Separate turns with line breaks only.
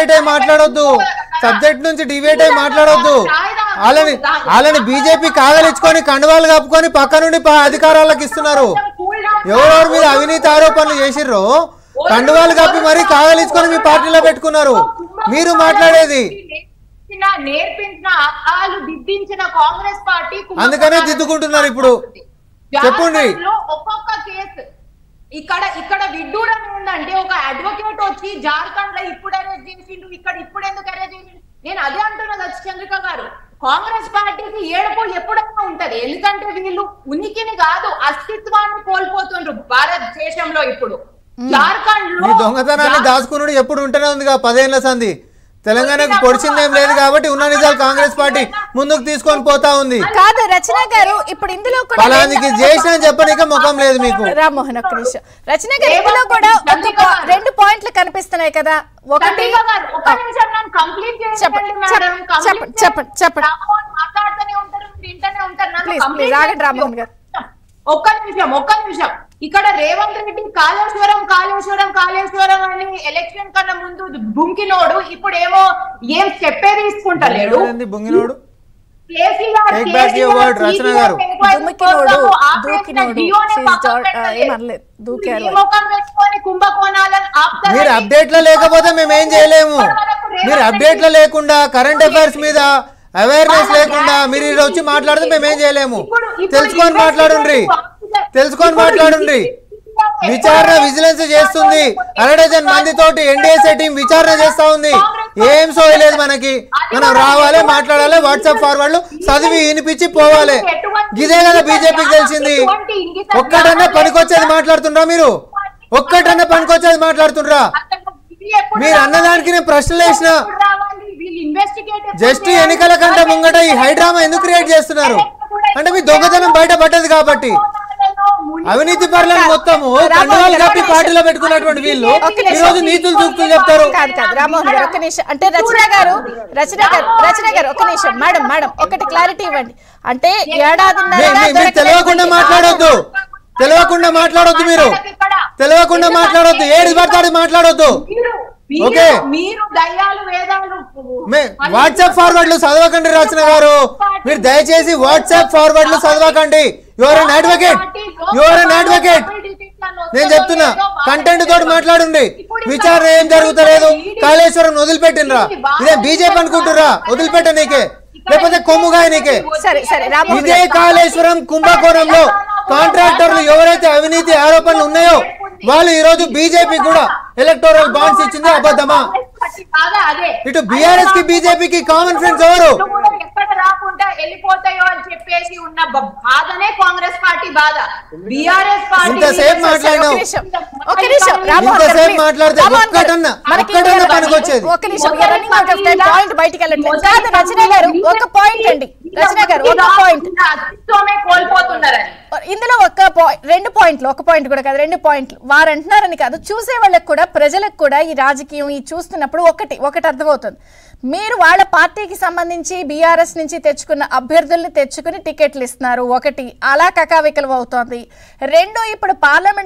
డివేట్ అయి మాట్లాడొద్దు, సబ్జెక్ట్ నుంచి డివేట్ అయి మాట్లాడొద్దు. వాళ్ళని బీజేపీ కాగలించుకొని కండువాలు కప్పుకొని పక్క నుండి అధికారాలకు ఇస్తున్నారు. ఎవరెవరి మీద అవినీతి ఆరోపణలు చేసిర్రో కండువాలు కప్పి మరీ కాగలించుకొని మీ పార్టీలో పెట్టుకున్నారు. మీరు మాట్లాడేది
నేర్పించిన వాళ్ళు దిద్దించిన కాంగ్రెస్ పార్టీ
అందుకనే దిద్దుకుంటున్నారు. ఇప్పుడు చెప్పండి.
ఒక్కొక్క కేసు ఇక్కడ విడ్డూరం ఏంటంటే ఒక అడ్వకేట్ వచ్చి జార్ఖండ్ లో ఇప్పుడు అరెస్ట్ చేసిండు, ఇక్కడ ఇప్పుడు ఎందుకు అరెస్ట్ చేసిండు. నేను అదే అంటున్నా చంద్రిక గారు, కాంగ్రెస్ పార్టీకి ఏడుపు ఎప్పుడైనా ఉంటది. ఎందుకంటే వీళ్ళు ఉనికిని కాదు అస్తిత్వాన్ని కోల్పోతుండ్రు భారతదేశంలో. ఇప్పుడు జార్ఖండ్ లో
దొంగతనాన్ని దాచుకున్నాడు ఎప్పుడు ఉంటూనే ఉందిగా 10 ఏళ్ల సంధి. తెలంగాణకు పొడిచిందేం లేదు కాబట్టి ఉన్న నిజాలు కాంగ్రెస్ పార్టీ ముందుకు తీసుకొని పోతా ఉంది.
కాదు రచన గారు, ఇప్పుడు ఇందులో కూడా
ఫలానికి చేసిన చెప్పనీక ముఖం లేదు మీకు.
రామ్మోహన్ ఒక్క నిమిషం. రచన గారు, ఇందులో కూడా 2 పాయింట్లు కనిపిస్తున్నాయి కదా. ఒకటి చెప్పండి. ఆగండి రామ్మోహన్ గారు,
ఒక్క నిమిషం. ఇక్కడ రేవంత్ రెడ్డి కాళేశ్వరం అని ఎలక్షన్ కన్నా ముందు బుంకినోడు ఇప్పుడు ఏం చెప్పే తీసుకుంటలేడు.
మీరు అప్డేట్ లో లేకపోతే మేమేం చేయలేము. మీరు అప్డేట్ లో లేకుండా కరెంట్ అఫైర్స్ మీద అవేర్నెస్ లేకుండా మీరు ఈరోజు వచ్చి మాట్లాడితే మేమేం చేయలేము. తెలుసుకొని మాట్లాడండి. విచారణ విజిలెన్స్ చేస్తుంది. 100 మందితోటి ఎన్డీఏ టీం విచారణ చేస్తా ఉంది. ఏం సోయలేదు మనకి. మనం రావాలి, మాట్లాడాలి, వాట్సాప్ ఫార్వర్డ్లు చదివి వినిపించి పోవాలి. ఇదే కదా బీజేపీకి తెలిసింది. ఒక్కటన్నా పనికొచ్చేది మాట్లాడుతుండ్రా మీరు? మీరు అన్నదానికి నేను ప్రశ్నలు వేసిన. జస్ట్ ఎన్నికల కంటే ముంగట ఈ హైడ్రామా ఎందుకు క్రియేట్ చేస్తున్నారు అంటే మీ దొంగతనం బయటపడ్డది కాబట్టి. అవినీతి పరులను మొత్తము కండువాలు కప్పి పార్టీలో పెట్టుకున్నటువంటి వీళ్ళు ఈ రోజు నీతులు చూపుతూ చెప్తారు.
రామ్మోహన్ గారు ఒక్క నిమిషం. అంటే రచన గారు ఒక్క నిమిషం. మేడం ఒకటి క్లారిటీ ఇవ్వండి. అంటే
ఏడాదిన్నర తెలియకుండా మాట్లాడొద్దు. ఏది పడతాడు మాట్లాడొద్దు. ఓకే, వాట్సాప్ ఫార్వర్డ్లు చదవకండి రచన గారు. మీరు దయచేసి వాట్సాప్ ఫార్వర్డ్లు చదవకండి. You're an advocate. నేను చెప్తున్నా, కంటెంట్ తోటి మాట్లాడండి. విచారణ ఏం జరుగుతలేదు. కాళేశ్వరం వదిలిపెట్టినరా? ఇదే బీజేపీ అనుకుంటురా వదిలిపెట్ట నీకే, లేకపోతే కొమ్ముగా నీకే? ఇదే కాళేశ్వరం కుంభకోణంలో కాంట్రాక్టర్లు ఎవరైతే అవినీతి ఆరోపణలు ఉన్నాయో వాళ్ళు ఈ రోజు బీజేపీ కూడా ఎలక్టోరల్ బాండ్స్ ఇచ్చింది అబద్ధమా? ఇటు బీఆర్ఎస్ కి బీజేపీకి కామన్ ఫ్రెండ్స్ ఎవరు?
ఎక్కడ రాకుండా వెళ్ళిపోతాయో అని చెప్పేసి ఉన్న బాధనే కాంగ్రెస్ పార్టీ బాధ. బీఆర్ఎస్ పార్టీ
ఇంతసేపు మాట్లాడినావు, ఇంతసేపు మాట్లాడితే ఒక్కటన్నా పనికొచ్చేది.
రచన గారు ఒక పాయింట్ అండి. రచన గారు ఒక పాయింట్. ఇందులో 2 పాయింట్లు, ఒక పాయింట్ కూడా కాదు 2 పాయింట్లు. వారు అంటున్నారని కాదు, చూసే వాళ్ళకి కూడా ప్రజలకు కూడా ఈ రాజకీయం ఈ చూస్తున్నప్పుడు ఒకటి అర్థమవుతుంది. మీరు వాళ్ళ పార్టీకి సంబంధించి బీఆర్ఎస్ నుంచి తెచ్చుకున్న అభ్యర్థుల్ని తెచ్చుకుని టికెట్లు ఇస్తున్నారు. ఒకటి అలా కకావికలం అవుతోంది. 2 ఇప్పుడు పార్లమెంట్